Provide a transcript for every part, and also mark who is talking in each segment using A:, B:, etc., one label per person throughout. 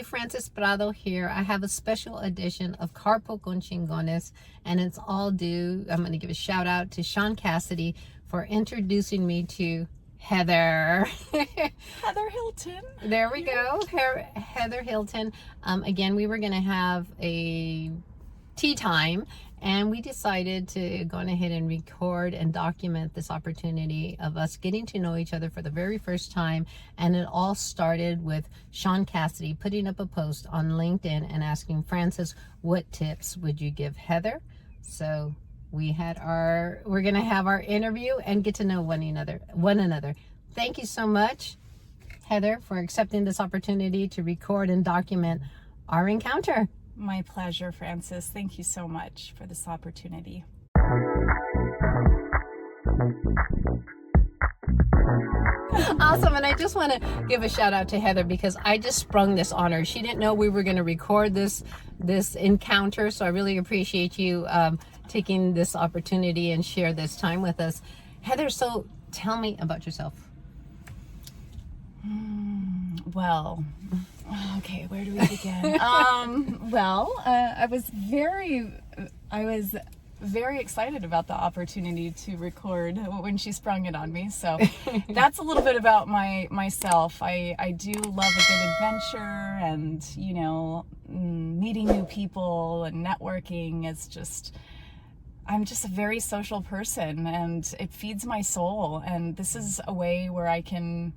A: Frances Prado here. I have a special edition of Carpo con Chingones, and it's all due. I'm going to give a shout out to Sean Cassidy for introducing me to Heather.
B: Heather Hilton.
A: There we go. Heather Hilton. Again, we were going to have a tea time, and we decided to go ahead and record and document this opportunity of us getting to know each other for the very first time. And it all started with Sean Cassidy putting up a post on LinkedIn and asking Frances, what tips would you give Heather? So we're going to have our interview and get to know one another. Thank you so much, Heather, for accepting this opportunity to record and document our encounter.
B: My pleasure, Frances. Thank you so much for this opportunity.
A: Awesome. And I just want to give a shout out to Heather because I just sprung this on her. She didn't know we were going to record this encounter. So I really appreciate you taking this opportunity and share this time with us. Heather, so tell me about yourself.
B: Well, okay, where do we begin? I was very excited about the opportunity to record when she sprung it on me. So that's a little bit about myself. I do love a good adventure, and meeting new people and networking is just. I'm just a very social person, and it feeds my soul. And this is a way where I can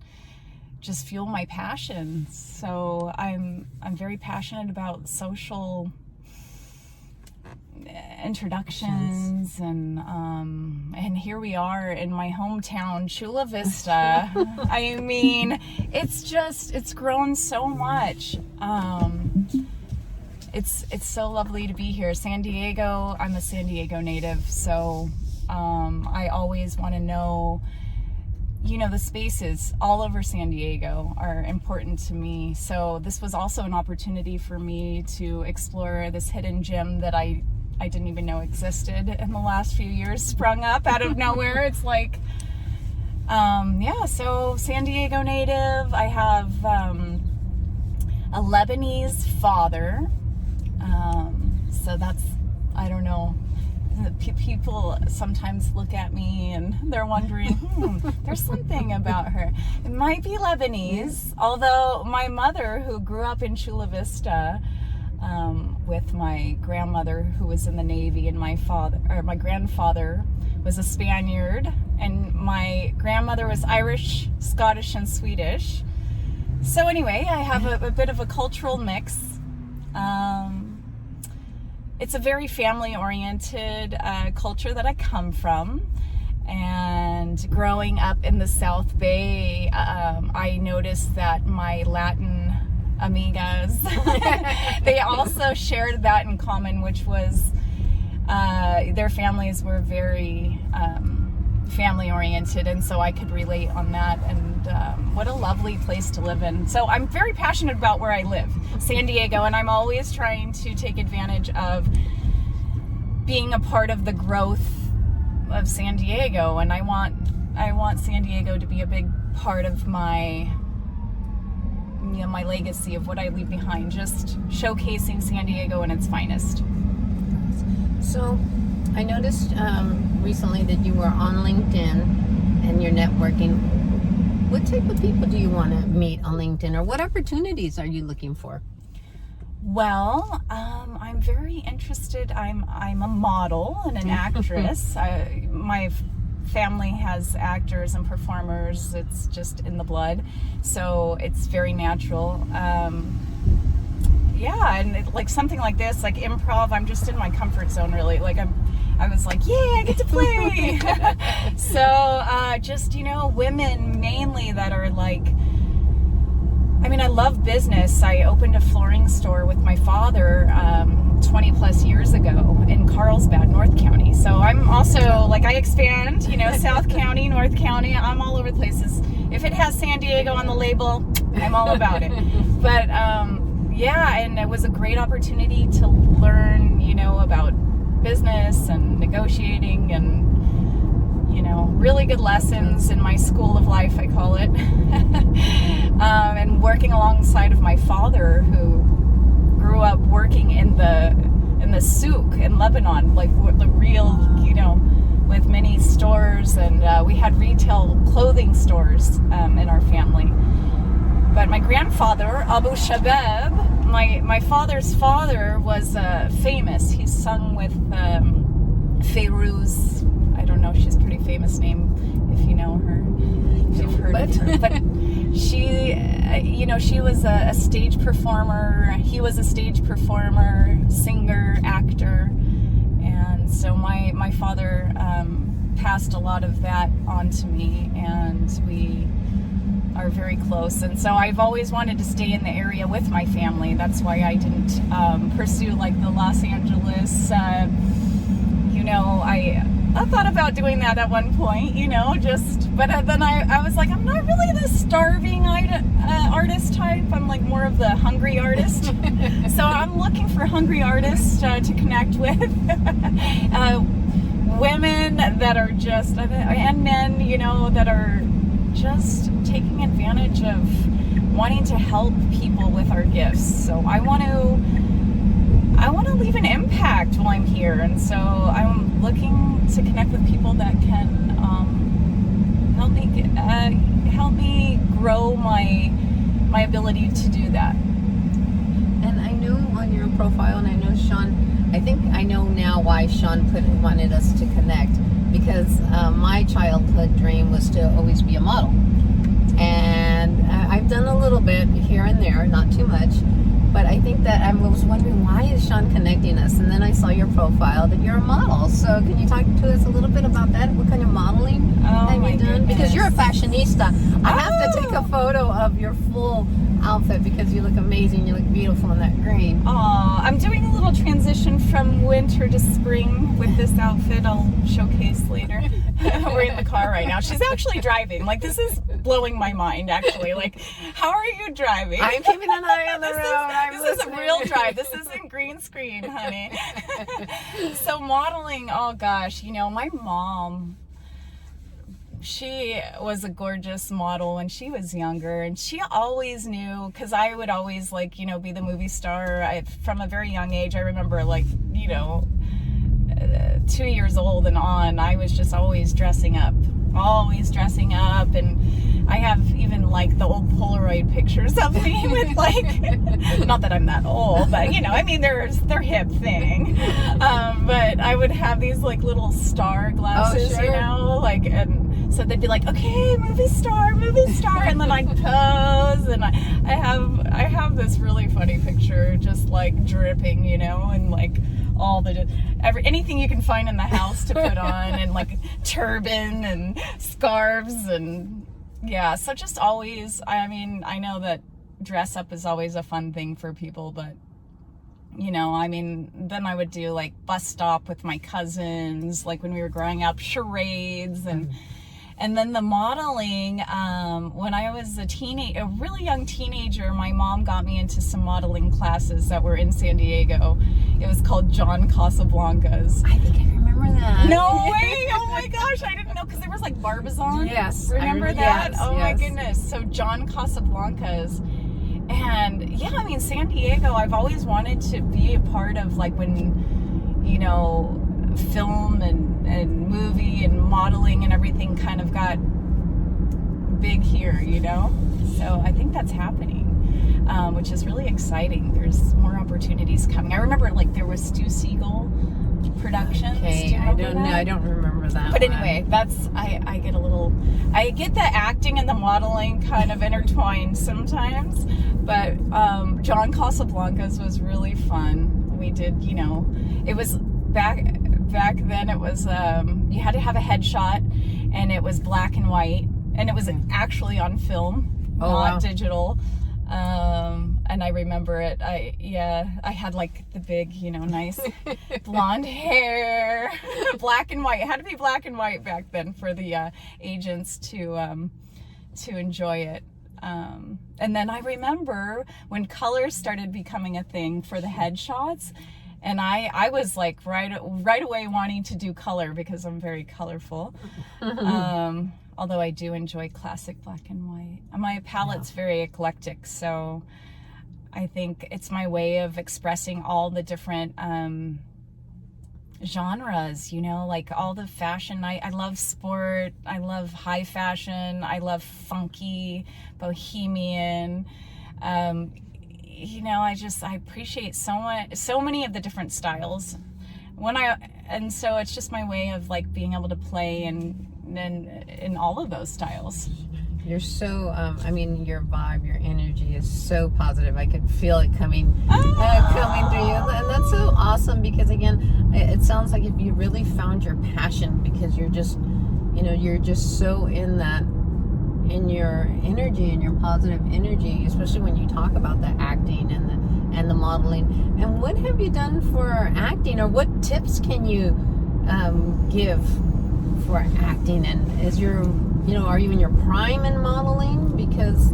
B: just fuel my passion. So I'm very passionate about social introductions, and here we are in my hometown, Chula Vista. I mean, it's grown so much. It's so lovely to be here. San Diego, I'm a San Diego native, so I always want to know, the spaces all over San Diego are important to me. So this was also an opportunity for me to explore this hidden gem that I didn't even know existed in the last few years, sprung up out of nowhere. It's like, so San Diego native. I have a Lebanese father. So that's, I don't know, people sometimes look at me and they're wondering, there's something about her. It might be Lebanese, although my mother, who grew up in Chula Vista, with my grandmother who was in the Navy, and my grandfather was a Spaniard, and my grandmother was Irish, Scottish, and Swedish. So anyway, I have a bit of a cultural mix. It's a very family-oriented culture that I come from, and growing up in the South Bay, I noticed that my Latin amigas, they also shared that in common, which was their families were very family-oriented, and so I could relate on that. And what a lovely place to live in. So I'm very passionate about where I live, San Diego, and I'm always trying to take advantage of being a part of the growth of San Diego. And I want San Diego to be a big part of my legacy of what I leave behind, just showcasing San Diego in its finest.
A: So I noticed recently that you were on LinkedIn and you're networking. What type of people do you want to meet on LinkedIn, or what opportunities are you looking for?
B: Well, I'm very interested. I'm a model and an actress. My family has actors and performers. It's just in the blood, so it's very natural. And like something like this, like improv, I'm just in my comfort zone, really. Like I was like, I get to play. So just women mainly that are like, I love business. I opened a flooring store with my father 20 plus years ago in Carlsbad, North County. So I'm also like, I expand, South County, North County. I'm all over the places. If it has San Diego on the label, I'm all about it. But and it was a great opportunity to learn, about business and negotiating, and really good lessons in my school of life, I call it. And working alongside of my father, who a souk in Lebanon, like the real, you know, with many stores, and we had retail clothing stores in our family. But my grandfather, Abu Shabab, my father's father was famous. He sung with Feiruz. I don't know, she's a pretty famous name if you know her, if you've heard of her. But she, you know, she was a stage performer. He was a stage performer, singer, actor. And so my father passed a lot of that on to me, and we are very close. And so I've always wanted to stay in the area with my family. That's why I didn't pursue like the Los Angeles, you know, I thought about doing that at one point, you know, but then I was like, I'm not really the starving artist type. I'm like more of the hungry artist. So I'm looking for hungry artists to connect with. Women that are just, and men, you know, that are just taking advantage of wanting to help people with our gifts. So I want to leave an impact while I'm here, and so I'm looking to connect with people that can help me grow my ability to do that.
A: And I know on your profile, and I know Sean, I think I know now why Sean wanted us to connect, because my childhood dream was to always be a model. And I've done a little bit here and there, not too much, but I think that I was wondering, why is Sean connecting us? And then I saw your profile that you're a model. So can you talk to us a little bit about that? What kind of modeling have you done?
B: Goodness.
A: Because you're a fashionista. I have to take a photo of your full outfit because you look amazing. You look beautiful in that green.
B: I'm doing a little transition from winter to spring with this outfit. I'll showcase later. We're in the car right now. She's actually driving. Like, this is blowing my mind, actually. Like, how are you driving?
A: I'm keeping an eye on the road.
B: This is a real drive. This isn't green screen, honey. So modeling, oh gosh, you know, my mom, she was a gorgeous model when she was younger, and she always knew, because I would always, like, you know, be the movie star. From a very young age, I remember, like, you know, 2 years old and on, I was just always dressing up, and I have even like the old Polaroid pictures of me with, like, not that I'm that old, but you know, I mean, they're hip thing. But I would have these like little star glasses,
A: sure.
B: you know, like, and so they'd be like, okay, movie star, and then I'd pose, and I have this really funny picture, just like dripping, you know, and like all anything you can find in the house to put on, and like turban and scarves, and yeah, so just always, I mean, I know that dress up is always a fun thing for people, but you know, I mean, then I would do like bus stop with my cousins, like when we were growing up, charades, and then the modeling, when I was a really young teenager, my mom got me into some modeling classes that were in San Diego. It was called John Casablanca's.
A: I think I remember that.
B: No way! Oh my gosh, I didn't know, because there was like Barbizon.
A: Yes.
B: Remember that?
A: Yes,
B: oh
A: yes.
B: My goodness. So John Casablanca's. And yeah, I mean, San Diego, I've always wanted to be a part of, like, when, you know, film and movie and modeling and everything kind of got big here, you know? So I think that's happening, which is really exciting. There's more opportunities coming. I remember, like, there was Stu Siegel Productions.
A: Okay,
B: Do you remember that?
A: I don't remember that.
B: But anyway, that's, I get the acting and the modeling kind of intertwined sometimes, but John Casablanca's was really fun. We did, you know, it was back then, it was, you had to have a headshot, and it was black and white, and it was actually on film, not digital. And I remember it. I had like the big, you know, nice blonde hair, black and white. It had to be black and white back then for the agents to enjoy it. And then I remember when color started becoming a thing for the headshots, and I was like right away wanting to do color because I'm very colorful. Although I do enjoy classic black and white. My palette's very eclectic, so I think it's my way of expressing all the different genres, you know, like all the fashion. I love sport, I love high fashion, I love funky, bohemian. You know, I appreciate so many of the different styles. And so it's just my way of like being able to play in all of those styles.
A: You're so, I mean, your vibe, your energy is so positive. I could feel it coming through you. And that's so awesome because, again, it sounds like if you really found your passion because you're just, you know, you're just so in your energy and your positive energy, especially when you talk about the acting and the modeling. And what have you done for acting, or what tips can you give for acting? And is your, you know, are you in your prime in modeling? Because,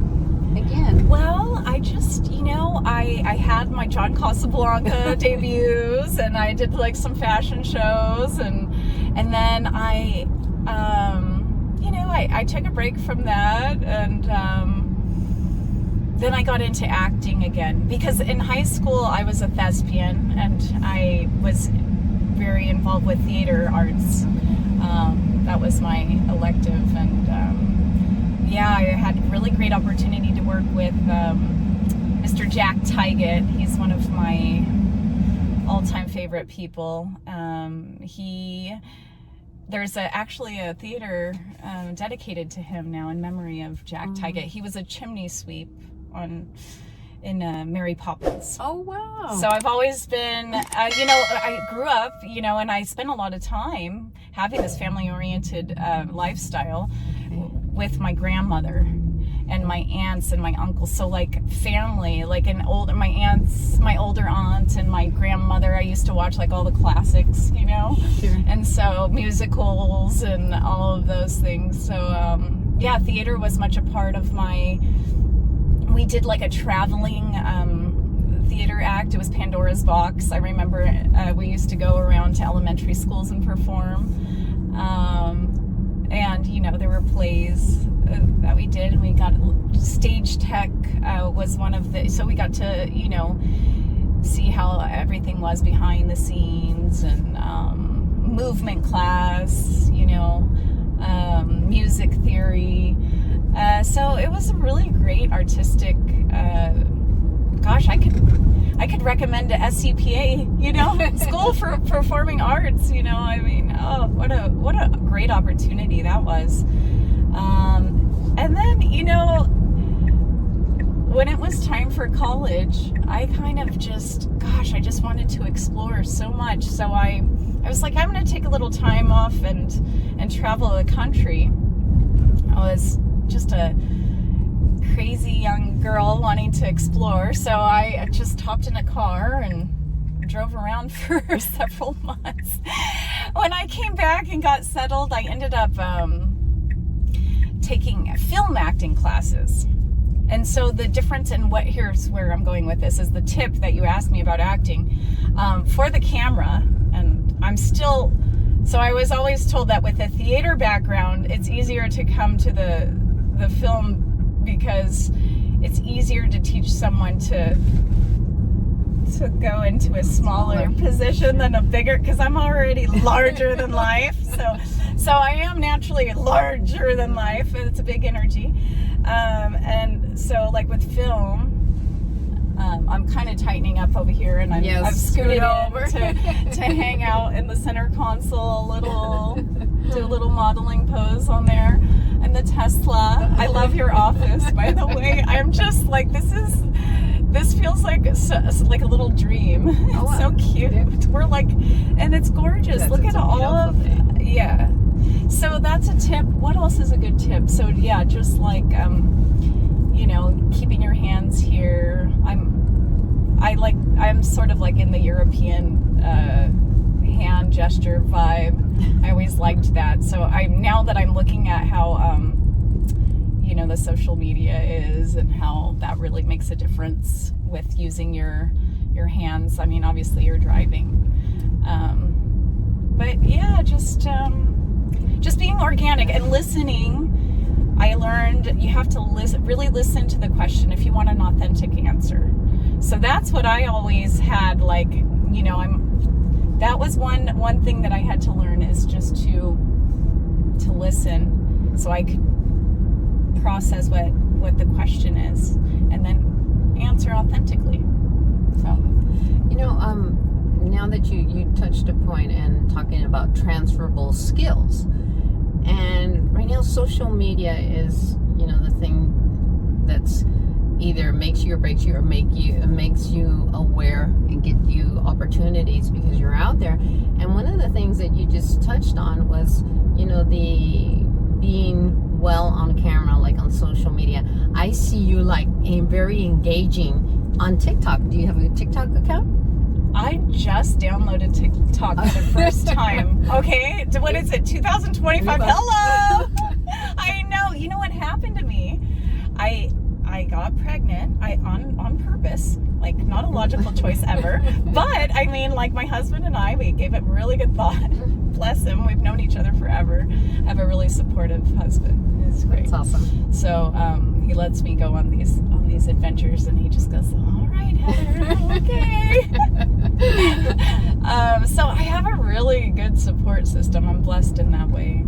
A: again...
B: Well, I just, you know, I had my John Casablanca debuts, and I did like some fashion shows, and then you know, I took a break from that, and then I got into acting again, because in high school I was a thespian, and I was very involved with theater arts. That was my elective, and yeah, I had a really great opportunity to work with Mr. Jack Tygett. He's one of my all-time favorite people. There's actually a theater dedicated to him now in memory of Jack Tygett. He was a chimney sweep in Mary Poppins.
A: Oh, wow.
B: So I've always been, you know, I grew up, you know, and I spent a lot of time having this family-oriented lifestyle with my grandmother and my aunts and my uncles. So like family, like my aunts, my older aunt and my grandmother, I used to watch like all the classics, you know?
A: Sure.
B: And so musicals and all of those things. So yeah, theater was much a part of we did like a traveling theater act. It was Pandora's Box. I remember we used to go around to elementary schools and perform. And, you know, there were plays that we did, and we got stage tech was one of so we got to, you know, see how everything was behind the scenes, and movement class, you know, music theory. So it was a really great artistic, gosh, I could recommend a SCPA, you know, school for performing arts, you know. I mean, oh, what a great opportunity that was. And then, you know, when it was time for college, I kind of just wanted to explore so much. So I was like, I'm going to take a little time off and travel the country. I was just a crazy young girl wanting to explore, so I just hopped in a car and drove around for several months. When I came back and got settled, I ended up taking film acting classes. And so the difference in here's where I'm going with this, is the tip that you asked me about acting for the camera. And so I was always told that with a theater background, it's easier to come to the film, because it's easier to teach someone to go into a smaller position than a bigger, because I'm already larger than life. So I am naturally larger than life, and it's a big energy. And so like with film, I'm kind of tightening up over here, and I've scooted over to hang out in the center console do a little modeling pose on there. And the Tesla. I love your office, by the way. I'm just like, this feels like a little dream.
A: Oh,
B: it's so cute. Yeah. We're like, and it's gorgeous. Look at all of it. Yeah. So that's a tip. What else is a good tip? So yeah, just like, you know, keeping your hands here. I'm sort of like in the European hand gesture vibe. I always liked that. So now that I'm looking at how you know, the social media is, and how that really makes a difference with using your hands. I mean, obviously you're driving, but yeah, just being organic and listening. I learned you have to really listen to the question if you want an authentic answer. So that's what I always had, like, you know, that was one thing that I had to learn, is just to listen, so I could process what the question is, and then answer authentically. So,
A: you know, now that you touched a point and talking about transferable skills, and right now social media is, you know, the thing that's either makes you or breaks you, or makes you aware and get you opportunities because you're out there. And one of the things that you just touched on was, you know, the being well on camera, like on social media. I see you like very engaging on TikTok. Do you have a TikTok account?
B: I just downloaded TikTok for the first time. Okay, what is it, 2025? Hello! I know. You know what happened to me? I got pregnant. On purpose. Like, not a logical choice ever. But I mean, like, my husband and I, we gave it really good thought. Bless him. We've known each other forever. I have a really supportive husband. It's great.
A: That's awesome.
B: So he lets me go on these adventures, and he just goes, "All right, Heather, okay." So I have a really good support system. I'm blessed in that way.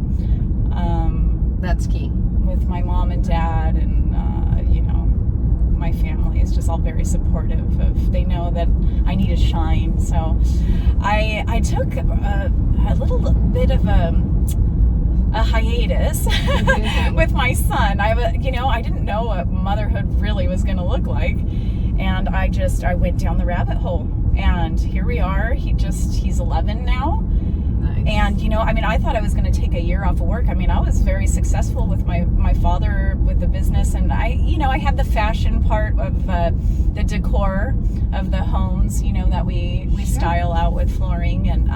A: That's key.
B: With my mom and dad, and you know, my family is just all very supportive of. They know that I need to shine. So I took a little bit of a hiatus with my son. I didn't know what motherhood really was going to look like, and I went down the rabbit hole, and here we are. He's 11 now.
A: Nice. And
B: you know, I mean, I thought I was going to take a year off of work. I mean, I was very successful with my father with the business, and I had the fashion part of the decor of the homes, you know, that we style out with flooring, and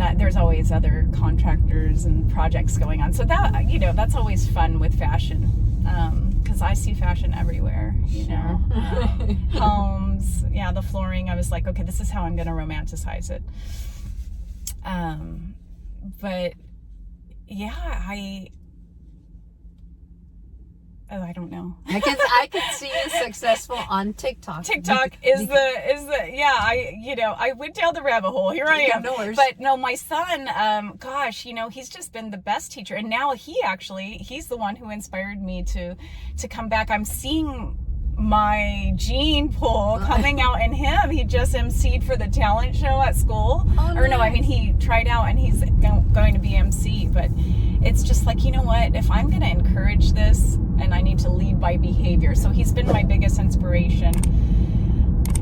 B: that there's always other contractors and projects going on. So that, you know, that's always fun with fashion, because I see fashion everywhere, you know. Homes, yeah, the flooring. I was like, okay, this is how I'm going to romanticize it. But yeah, I don't know.
A: I could see you successful on TikTok.
B: TikTok is the yeah. I went down the rabbit hole. Here I am. But no, my son, gosh, you know, he's just been the best teacher, and now he's the one who inspired me to come back. I'm seeing my gene pool coming out in him. He just emceed for the talent show at school.
A: Oh,
B: or no, I mean, he tried out, and he's going to be MC. But it's just like, you know what, if I'm going to encourage this, and I need to lead by behavior. So he's been my biggest inspiration.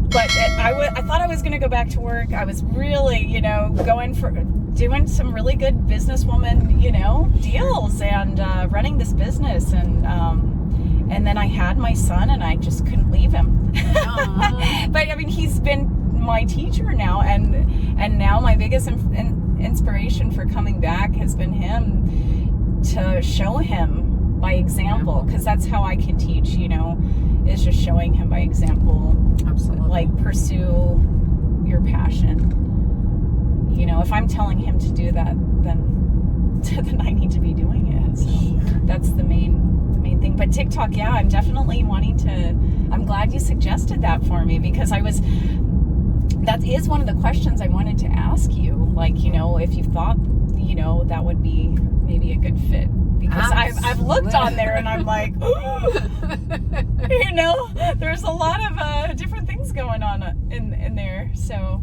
B: But I thought I was going to go back to work. I was really, you know, doing some really good businesswoman, you know, deals, and running this business, and then I had my son, and I just couldn't leave him. But I mean, he's been my teacher now, and now my biggest inspiration for coming back has been him, to show him by example, because that's how I can teach, you know, is just showing him by example.
A: Absolutely.
B: Like, pursue your passion. You know, if I'm telling him to do that, then I need to be doing it. So that's the main thing. But TikTok, yeah, I'm definitely wanting to. I'm glad you suggested that for me, because that is one of the questions I wanted to ask you. Like, you know, if you thought, you know, that would be maybe a good fit. Because I've looked on there, and I'm like, you know, there's a lot of different things going on in there. So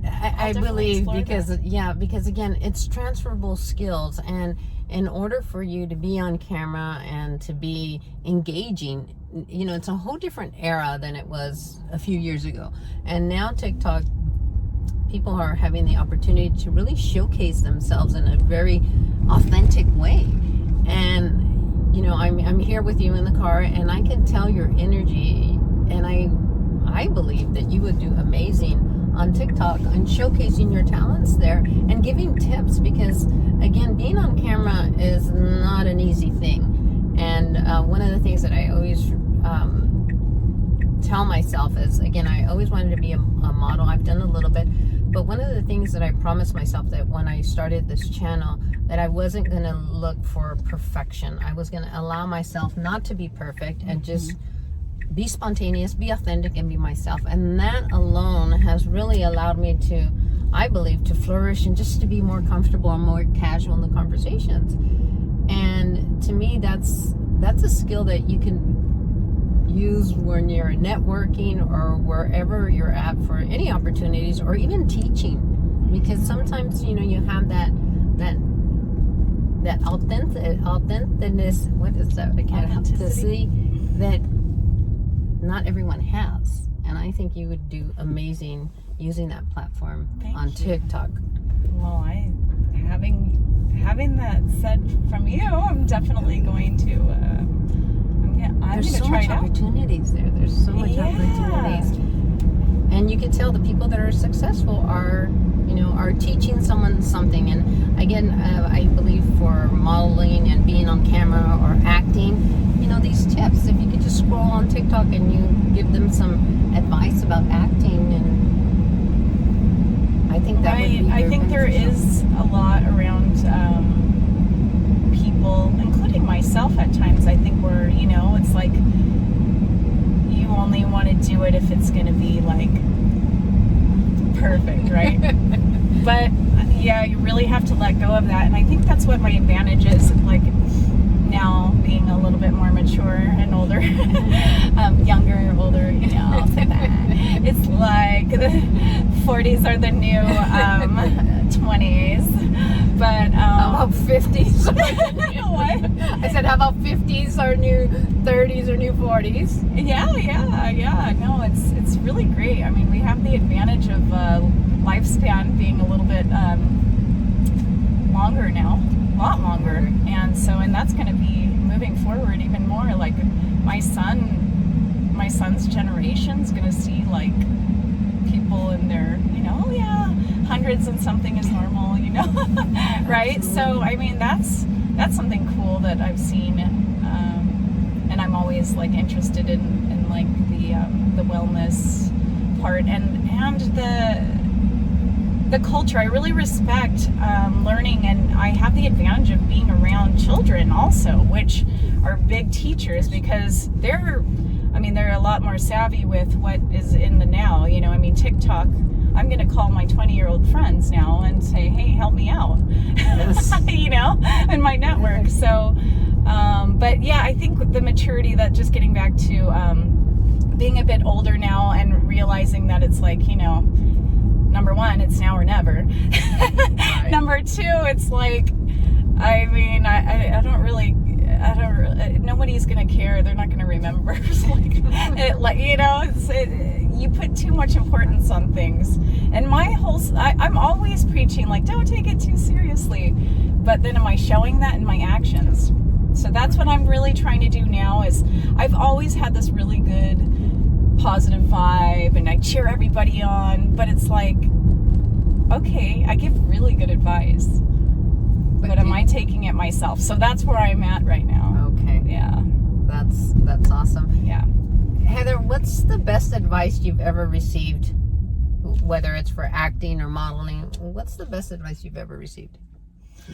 A: I believe because again, it's transferable skills, and in order for you to be on camera and to be engaging, you know, it's a whole different era than it was a few years ago. And now TikTok, people are having the opportunity to really showcase themselves in a very authentic way. And you know, I'm here with you in the car, and I can tell your energy, and I believe that you would do amazing on TikTok and showcasing your talents there and giving tips, because again, being on camera is not an easy thing. And one of the things that I always tell myself is, again, I always wanted to be a model. I've done a little bit, but one of the things that I promised myself, that when I started this channel, that I wasn't going to look for perfection. I was going to allow myself not to be perfect, and just be spontaneous, be authentic, and be myself. And that alone has really allowed me to, I believe, to flourish and just to be more comfortable and more casual in the conversations. And to me, that's a skill that you can use when you're networking or wherever you're at for any opportunities, or even teaching, because sometimes, you know, you have that authenticness. What is that? I can't authenticity that not everyone has, and I think you would do amazing using that platform on TikTok.
B: Well, having that said from you, I'm definitely going to.
A: There's so much opportunities there. There's so much opportunities, and you can tell the people that are successful are teaching someone something. And again, I believe for modeling and being on camera or acting, you know, these tips. If you could just scroll on TikTok and you give them some advice about acting, and I think that would be
B: I think there is a lot around people, including myself at times. I think we're, you know, it's like you only want to do it if it's going to be like perfect, right? But yeah, you really have to let go of that. And I think that's what my advantage is, like now being a little bit more mature and older, younger, older, you know, I'll say that. It's like the 40s are the new 20s. But
A: how about 50s?
B: What?
A: I said, how about 50s are new 30s or new 40s?
B: Yeah. No, it's really great. I mean, we have the advantage of lifespan being a little bit longer now, a lot longer, and that's going to be moving forward even more. Like my son's generation's going to see like people in their, you know, oh yeah, hundreds and something is normal, you know, right? So I mean, that's something cool that I've seen, and I'm always like interested in like the wellness part and the culture. I really respect learning, and I have the advantage of being around children also, which are big teachers, because they're a lot more savvy with what is in the now, you know. I mean, TikTok, I'm going to call my 20-year-old friends now and say, hey, help me out, yes. You know, in my network. So, but yeah, I think the maturity, that just getting back to being a bit older now and realizing that it's like, you know, number one, it's now or never. Right. Number two, it's like, I mean, I don't really, nobody's going to care. They're not going to remember. You know, you put too much importance on things. And I'm always preaching, like, don't take it too seriously. But then am I showing that in my actions? So that's what I'm really trying to do now. Is I've always had this really good positive vibe and I cheer everybody on, but it's like, okay, I give really good advice, but am I taking it myself? So that's where I'm at right now.
A: Okay.
B: Yeah.
A: That's awesome.
B: Yeah.
A: Heather, what's the best advice you've ever received, whether it's for acting or modeling? What's the best advice you've ever received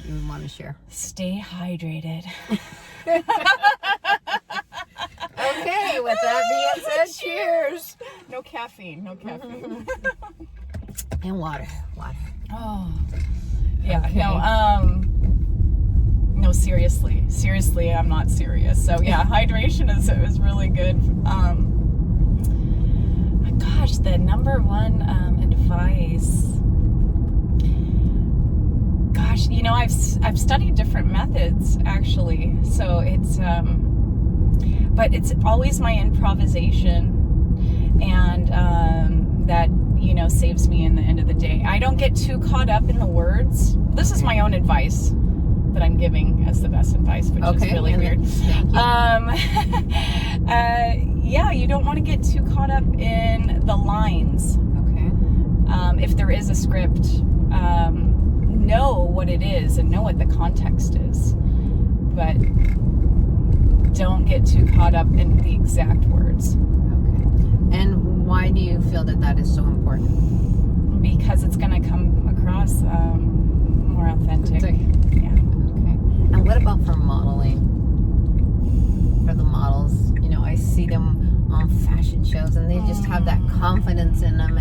A: you want to share?
B: Stay hydrated.
A: Okay, with that being said, cheers.
B: No caffeine.
A: And water.
B: Oh, yeah.
A: Okay.
B: No, seriously, I'm not serious. So yeah, hydration is really good. Gosh, the number one advice. Gosh, you know, I've studied different methods actually. So it's but it's always my improvisation, and that, you know, saves me in the end of the day. I don't get too caught up in the words. This is my own advice that I'm giving as the best advice, which is really weird. Yeah, you don't want to get too caught up in the lines.
A: Okay.
B: If there is a script, know what it is and know what the context is, but don't get too caught up in the exact words.
A: Okay. And why do you feel that is so important?
B: Because it's going to come across more authentic. Yeah.
A: Okay. And what about for modeling? For the models, you know, I see them on fashion shows, and they just have that confidence in them,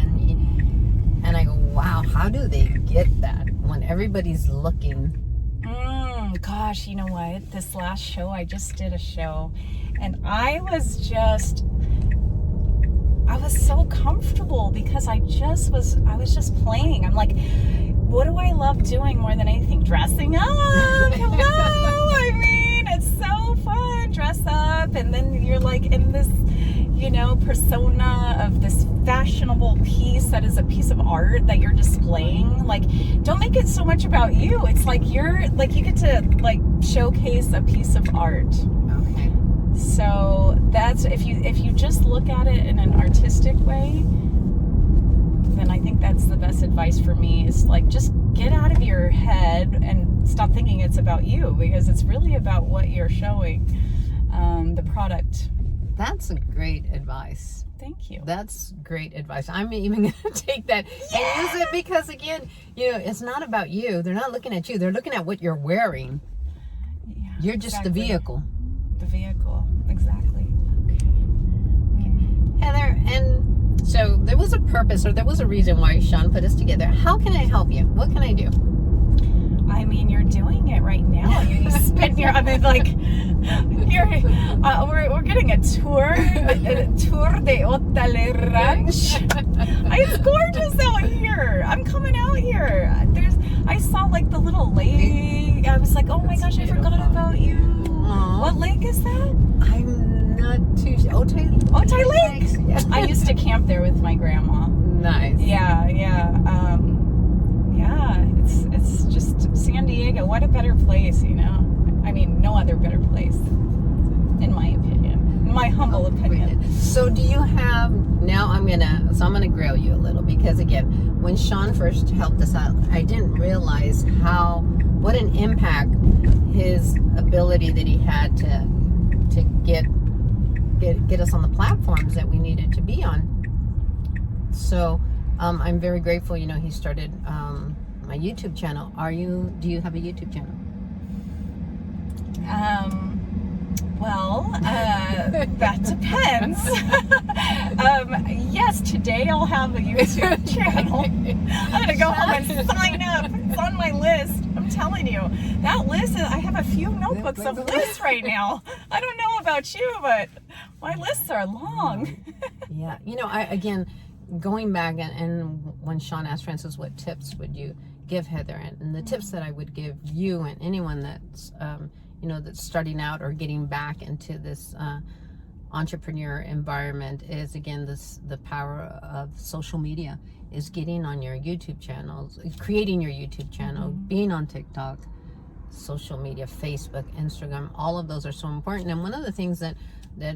A: and I go, wow, how do they get that when everybody's looking?
B: Gosh, you know what? This last show, I just did a show, and I was so comfortable because I was just playing. I'm like, what do I love doing more than anything? Dressing up. Hello. I mean, it's so fun. Dress up, and then you're like in this, persona of this fashionable piece that is a piece of art that you're displaying. Like, don't make it so much about you. It's like you get to showcase a piece of art.
A: Okay.
B: So that's if you just look at it in an artistic way, then I think that's the best advice for me, is just get out of your head and stop thinking it's about you, because it's really about what you're showing, the product.
A: That's a great advice.
B: Thank you.
A: That's great advice. I'm even going to take that and use it, because again, it's not about you. They're not looking at you. They're looking at what you're wearing.
B: Yeah,
A: you're just the vehicle.
B: The vehicle, exactly.
A: Okay. Heather, and so there was a purpose, or there was a reason why Sean put us together. How can I help you? What can I do?
B: I mean, you're doing it right now. You spend your, we're getting a tour de Hotel Ranch. It's gorgeous out here. I'm coming out here. I saw the little lake. I was like, oh my gosh, I forgot about you.
A: Aww.
B: What lake is that?
A: I'm not too sure.
B: Otay Lake.
A: Yeah.
B: I used to camp there with my grandma.
A: Nice.
B: Yeah. It's just San Diego. What a better place, I mean, no other better place, in my opinion, in my humble opinion.
A: So do you have, now I'm gonna grill you a little, because again, when Sean first helped us out, I didn't realize what an impact his ability that he had to get us on the platforms that we needed to be on. So I'm very grateful. He started my YouTube channel. Do you have a YouTube channel?
B: That depends. Yes, today I'll have a YouTube channel. I'm gonna go home and sign up. It's on my list. I'm telling you, that list. I have a few notebooks of lists right now. I don't know about you, but my lists are long.
A: Yeah, again, going back and when Sean asked Francis, what tips would you give Heather, and the tips that I would give you and anyone that's that's starting out or getting back into this entrepreneur environment is, again, the power of social media, is getting on your YouTube channels, creating your YouTube channel, being on TikTok, social media, Facebook, Instagram. All of those are so important. And one of the things that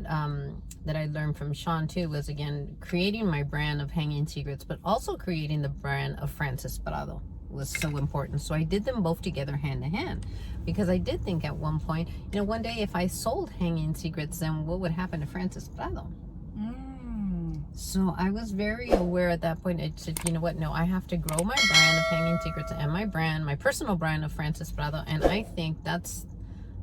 A: I learned from Sean too was, again, creating my brand of Hanging Secrets, but also creating the brand of Actress.The was so important. So I did them both together, hand to hand, because I did think at one point, one day if I sold Hanging Secrets, then what would happen to Actress.The? So I was very aware at that point. I said, you know what? No, I have to grow my brand of Hanging Secrets and my personal brand of Actress.The. And I think that's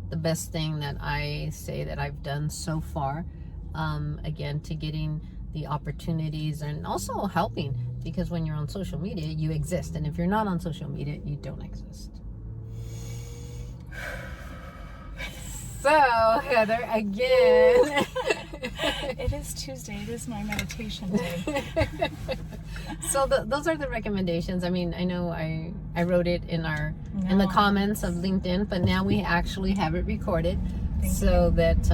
A: the best thing that I say that I've done so far. Again, to getting the opportunities and also helping, because when you're on social media, you exist, and if you're not on social media, you don't exist. So, Heather, again,
B: it is Tuesday. It is my meditation day.
A: So those are the recommendations. I mean, I know I wrote it in the comments of LinkedIn, but now we actually have it recorded. So that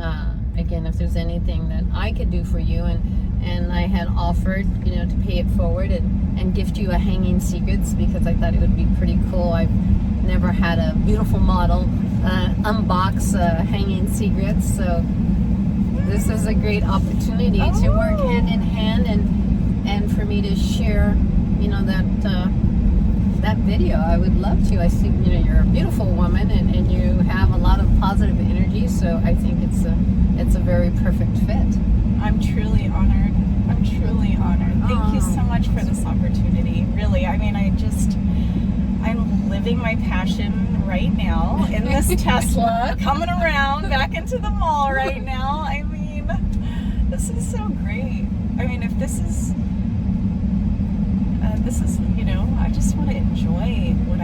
A: again, if there's anything that I could do for you, and I had offered, to pay it forward and gift you a Hanging Secrets, because I thought it would be pretty cool. I've never had a beautiful model unbox Hanging Secrets, so this is a great opportunity to work hand in hand and for me to share, that video. I would love to. I see, you're a beautiful woman and you have a lot of positive energy, so I think it's a very perfect fit.
B: I'm truly honored. Thank you so much for this opportunity. Really, I mean, I'm living my passion right now in this Tesla, coming around back into the mall right now. I mean, This is so great. I mean, if this is, I just want to enjoy what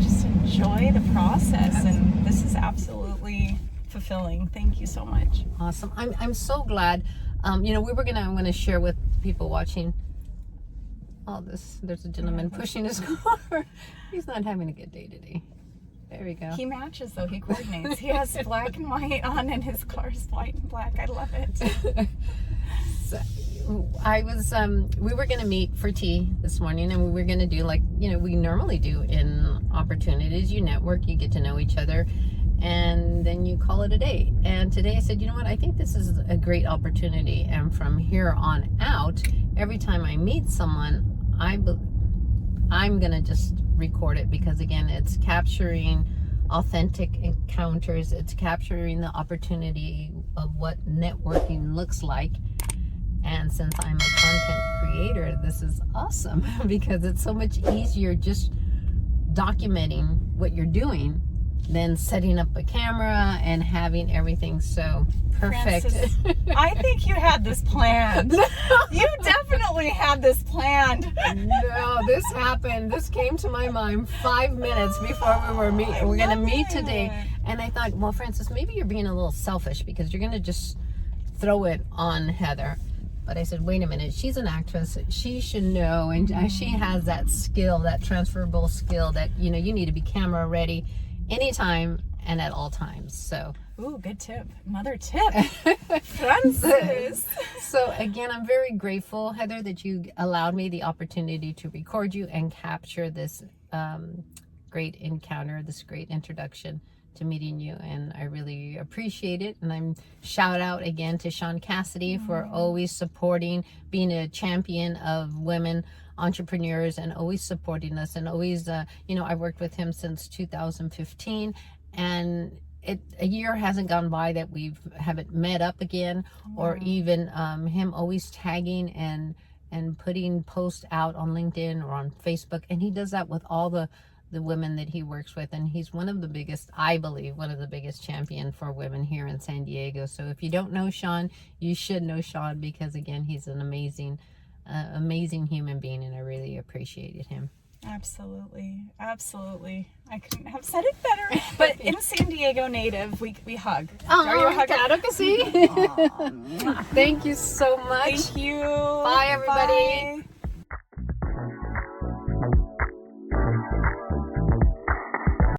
B: just enjoy the process. And this is absolutely fulfilling. Thank you so much.
A: Awesome. I'm so glad. I'm going to share with people watching all this. There's a gentleman pushing his car. He's not having a good day today. There we go.
B: He matches though. He coordinates. He has black and white on, and his car's white and black. I love it.
A: So, we were going to meet for tea this morning, and we were going to do like, we normally do in opportunities. You network, you get to know each other, and then you call it a day. And today I said, you know what, I think this is a great opportunity. And from here on out, every time I meet someone, I'm going to just record it, because again, it's capturing authentic encounters. It's capturing the opportunity of what networking looks like. And since I'm a content creator, this is awesome because it's so much easier just documenting what you're doing than setting up a camera and having everything so perfect.
B: Frances, I think you had this planned. You definitely had this planned.
A: No, this happened. This came to my mind 5 minutes before we're going to meet today. And I thought, well, Frances, maybe you're being a little selfish because you're going to just throw it on Heather. But I said, wait a minute, she's an actress. She should know, and she has that skill, that transferable skill that, you need to be camera ready anytime and at all times. So,
B: ooh, good tip. Another tip. Frances.
A: So again, I'm very grateful, Heather, that you allowed me the opportunity to record you and capture this great encounter, this great introduction to meeting you, and I really appreciate it. And I'm shout out again to Sean Cassidy for always supporting, being a champion of women entrepreneurs and always supporting us, and always I've worked with him since 2015, and a year hasn't gone by that we haven't met up again, or even him always tagging and putting posts out on LinkedIn or on Facebook, and he does that with all the women that he works with, and he's I believe one of the biggest champion for women here in San Diego. So if you don't know Sean, you should know Sean, because again, he's an amazing human being, and I really appreciated him.
B: Absolutely. I couldn't have said it better. But in San Diego native, we hug. Are you a hugger?
A: Claro que sí. Thank you so much.
B: Thank you.
A: Bye, everybody.
B: Bye.